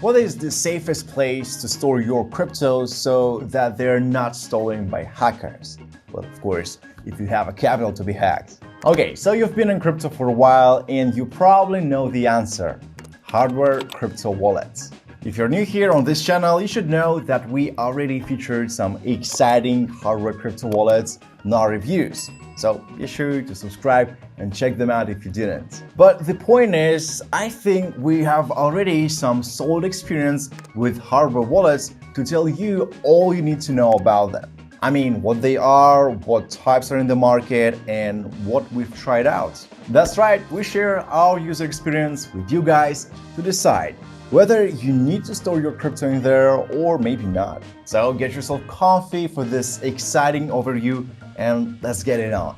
What is the safest place to store your cryptos so that they're not stolen by hackers? Well, of course, if you have a capital to be hacked. Okay, so you've been in crypto for a while and you probably know the answer: hardware crypto wallets. If you're new here on this channel, you should know that we already featured some exciting hardware crypto wallets in our reviews. So be sure to subscribe and check them out if you didn't. But the point is, I think we have already some solid experience with hardware wallets to tell you all you need to know about them. I mean, what they are, what types are in the market, and what we've tried out. That's right, we share our user experience with you guys to decide whether you need to store your crypto in there or maybe not. So get yourself comfy for this exciting overview and let's get it on.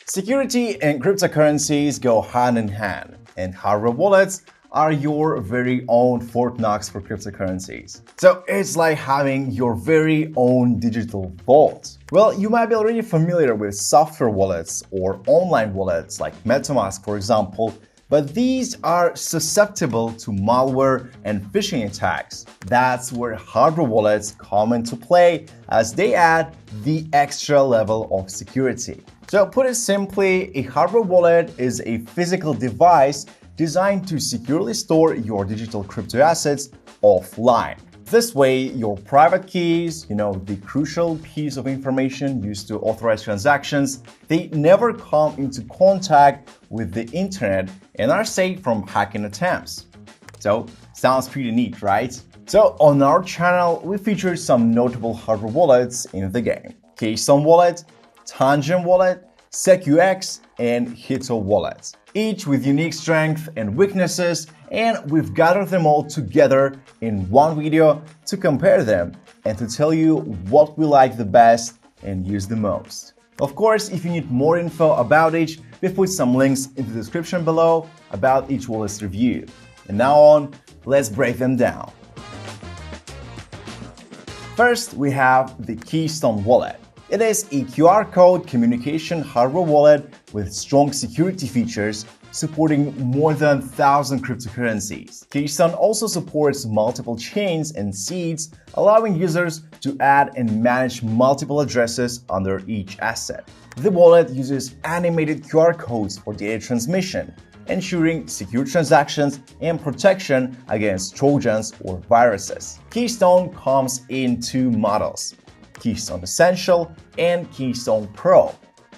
Security and cryptocurrencies go hand in hand, and hardware wallets are your very own Fort Knox for cryptocurrencies. So it's like having your very own digital vault. Well, you might be already familiar with software wallets or online wallets like MetaMask, for example, but these are susceptible to malware and phishing attacks. That's where hardware wallets come into play, as they add the extra level of security. So put it simply, a hardware wallet is a physical device designed to securely store your digital crypto assets offline. This way, your private keys, the crucial piece of information used to authorize transactions, they never come into contact with the internet and are safe from hacking attempts. So, sounds pretty neat, right? So, on our channel, we featured some notable hardware wallets in the game: Keystone Wallet, Tangem Wallet, SecuX, and Hito Wallet, each with unique strengths and weaknesses, and we've gathered them all together in one video to compare them and to tell you what we like the best and use the most. Of course, if you need more info about each, we've put some links in the description below about each wallet's review. And now on, let's break them down. First, we have the Keystone Wallet. It is a QR code communication hardware wallet with strong security features, supporting more than 1,000 cryptocurrencies. Keystone also supports multiple chains and seeds, allowing users to add and manage multiple addresses under each asset. The wallet uses animated QR codes for data transmission, ensuring secure transactions and protection against Trojans or viruses. Keystone comes in two models: Keystone Essential and Keystone Pro,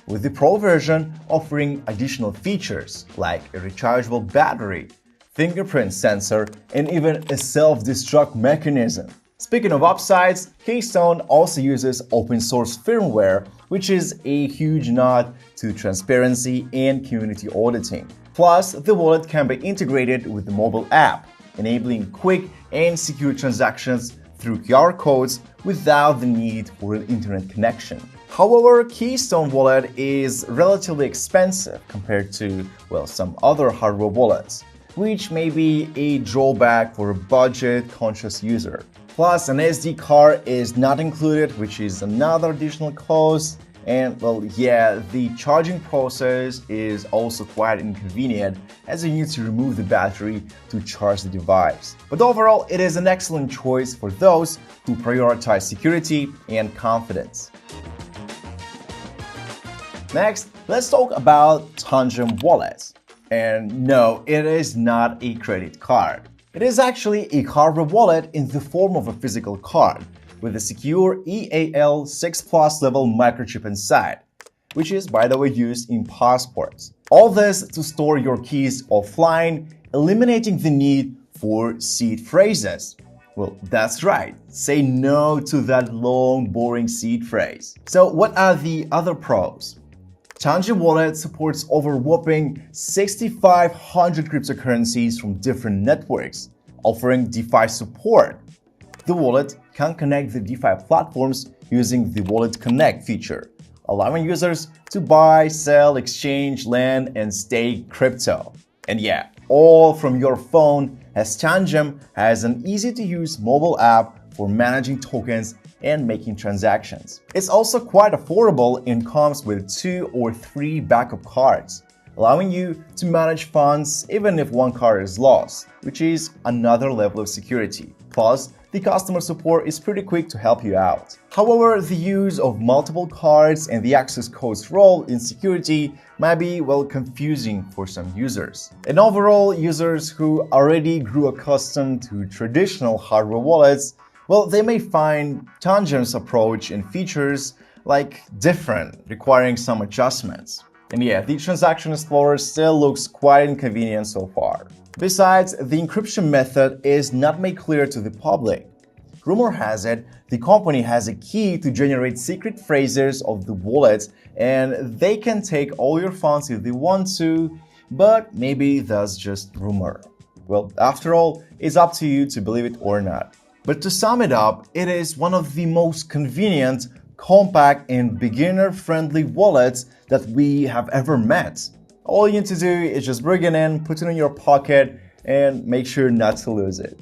with the Pro version offering additional features like a rechargeable battery, fingerprint sensor, and even a self-destruct mechanism. Speaking of upsides, Keystone also uses open source firmware, which is a huge nod to transparency and community auditing. Plus, the wallet can be integrated with the mobile app, enabling quick and secure transactions through QR codes without the need for an internet connection. However, Keystone Wallet is relatively expensive compared to, some other hardware wallets, which may be a drawback for a budget-conscious user. Plus, an SD card is not included, which is another additional cost. And the charging process is also quite inconvenient, as you need to remove the battery to charge the device. But overall, it is an excellent choice for those who prioritize security and confidence. Next, let's talk about Tangem Wallet. And no, it is not a credit card. It is actually a hardware wallet in the form of a physical card, with a secure EAL6+ level microchip inside, which is, by the way, used in passports. All this to store your keys offline, eliminating the need for seed phrases. Well, that's right, say no to that long, boring seed phrase. So what are the other pros? Tangem Wallet supports over a whopping 6,500 cryptocurrencies from different networks, offering DeFi support. The wallet can connect the DeFi platforms using the Wallet Connect feature, allowing users to buy, sell, exchange, lend, and stake crypto. And all from your phone, as Tangem has an easy-to-use mobile app for managing tokens and making transactions. It's also quite affordable and comes with 2 or 3 backup cards, allowing you to manage funds even if one card is lost, which is another level of security. Plus, the customer support is pretty quick to help you out. However, the use of multiple cards and the access code's role in security might be, well, confusing for some users. And overall, users who already grew accustomed to traditional hardware wallets, well, they may find Tangem's approach and features different, requiring some adjustments. And yeah, the Transaction Explorer still looks quite inconvenient so far. Besides, the encryption method is not made clear to the public. Rumor has it, the company has a key to generate secret phrases of the wallet, and they can take all your funds if they want to, but maybe that's just rumor. Well, after all, it's up to you to believe it or not. But to sum it up, it is one of the most convenient, compact, and beginner-friendly wallets that we have ever met. All you need to do is just bring it in, put it in your pocket, and make sure not to lose it.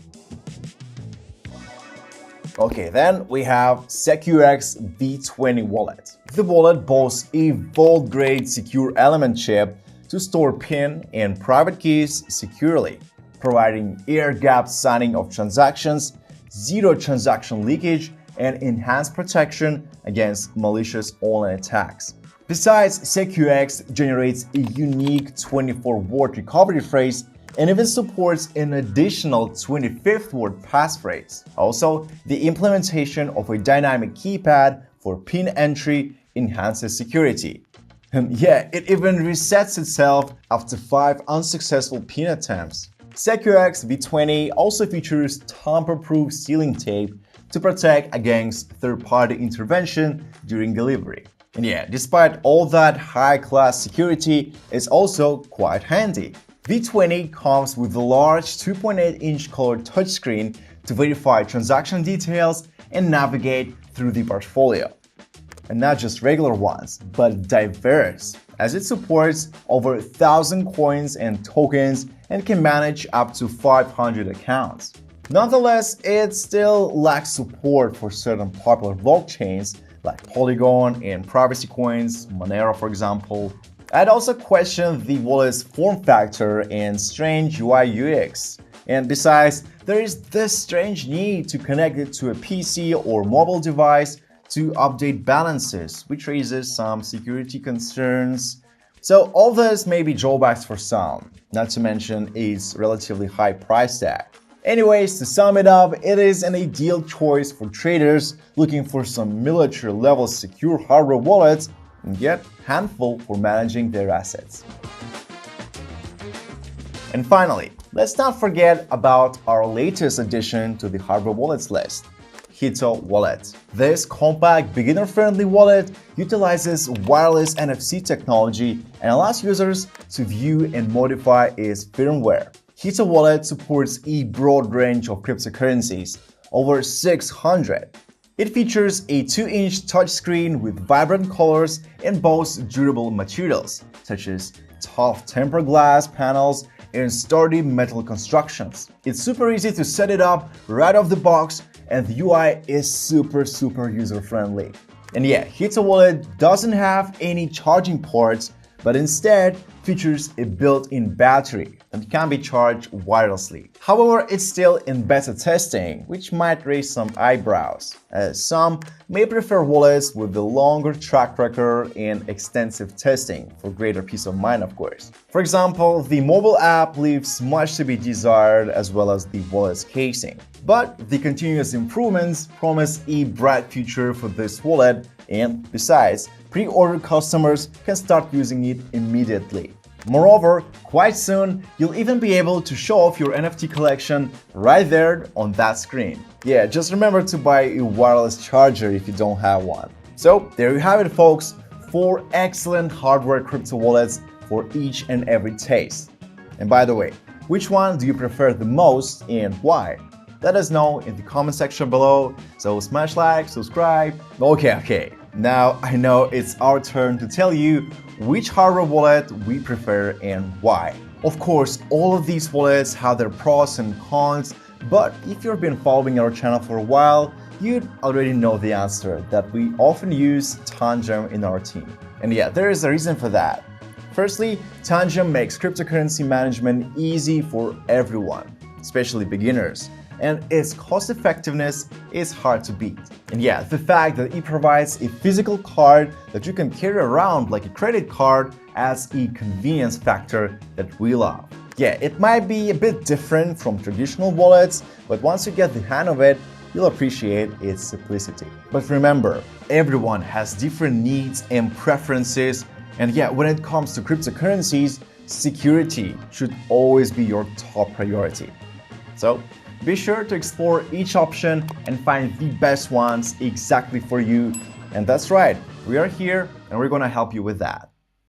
Okay, then we have SecuX V20 wallet. The wallet boasts a vault-grade secure element chip to store PIN and private keys securely, providing air-gapped signing of transactions, zero transaction leakage, and enhanced protection against malicious online attacks. Besides, SecuX generates a unique 24-word recovery phrase and even supports an additional 25th-word passphrase. Also, the implementation of a dynamic keypad for PIN entry enhances security. And yeah, it even resets itself after 5 unsuccessful PIN attempts. SecuX V20 also features tamper-proof sealing tape to protect against third-party intervention during delivery. And yeah, despite all that high-class security, it's also quite handy. V20 comes with a large 2.8-inch color touchscreen to verify transaction details and navigate through the portfolio. And not just regular ones, but diverse, as it supports over 1,000 coins and tokens and can manage up to 500 accounts. Nonetheless, it still lacks support for certain popular blockchains like Polygon and privacy coins, Monero for example. I'd also question the wallet's form factor and strange UI UX. And besides, there is this strange need to connect it to a PC or mobile device to update balances, which raises some security concerns. So all this may be drawbacks for some, not to mention its relatively high price tag. Anyways, to sum it up, it is an ideal choice for traders looking for some military-level secure hardware wallets, and yet handful for managing their assets. And finally, let's not forget about our latest addition to the hardware wallets list, Hito Wallet. This compact, beginner-friendly wallet utilizes wireless NFC technology and allows users to view and modify its firmware. Hito Wallet supports a broad range of cryptocurrencies, over 600. It features a 2-inch touchscreen with vibrant colors and boasts durable materials, such as tough tempered glass panels and sturdy metal constructions. It's super easy to set it up right off the box, and the UI is super user-friendly. And yeah, Hito Wallet doesn't have any charging ports, but instead features a built-in battery that can be charged wirelessly. However, it's still in beta testing, which might raise some eyebrows, as some may prefer wallets with a longer track record and extensive testing for greater peace of mind, of course. For example, the mobile app leaves much to be desired, as well as the wallet's casing. But the continuous improvements promise a bright future for this wallet, and besides, pre-order customers can start using it immediately. Moreover, quite soon, you'll even be able to show off your NFT collection right there on that screen. Yeah, just remember to buy a wireless charger if you don't have one. So there you have it, folks, 4 excellent hardware crypto wallets for each and every taste. And by the way, which one do you prefer the most and why? Let us know in the comment section below. So smash like, subscribe. Okay. Now I know it's our turn to tell you which hardware wallet we prefer and why. Of course, all of these wallets have their pros and cons, but if you've been following our channel for a while, you'd already know the answer that we often use Tangem in our team. And yeah, there is a reason for that. Firstly, Tangem makes cryptocurrency management easy for everyone, especially beginners, and its cost effectiveness is hard to beat. And yeah, the fact that it provides a physical card that you can carry around like a credit card adds a convenience factor that we love. Yeah, it might be a bit different from traditional wallets, but once you get the hang of it, you'll appreciate its simplicity. But remember, everyone has different needs and preferences, and yeah, when it comes to cryptocurrencies, security should always be your top priority. So be sure to explore each option and find the best ones exactly for you. And that's right, we are here and we're gonna help you with that.